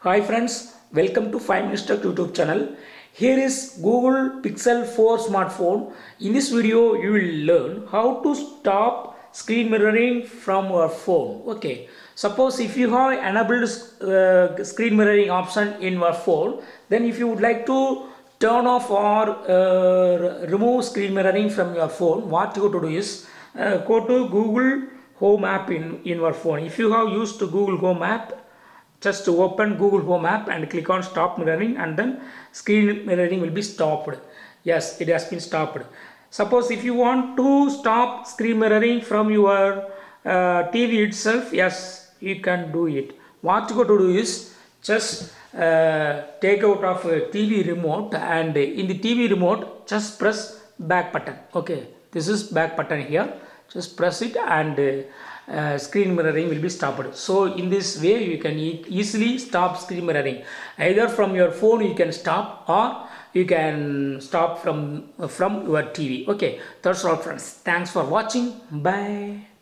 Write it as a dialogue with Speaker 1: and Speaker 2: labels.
Speaker 1: Hi friends, welcome to 5 Minutes Tech YouTube channel. Here is Google Pixel 4 smartphone. In this video, you will learn how to stop screen mirroring from your phone. Okay, suppose if you have enabled screen mirroring option in your phone, then if you would like to turn off or remove screen mirroring from your phone, what you have to do is go to Google Home app in your phone. If you have used Google Home app, just open Google Home app and click on stop mirroring, and then screen mirroring will be stopped. Yes, it has been stopped. Suppose if you want to stop screen mirroring from your TV itself, yes, you can do it. What you got to do is just take out of a TV remote, and in the TV remote just press back button. Okay, this is back button here. Just press it, and screen mirroring will be stopped. So in this way you can easily stop screen mirroring. Either from your phone you can stop, or you can stop from your TV. Okay, that's all friends. Thanks for watching. Bye.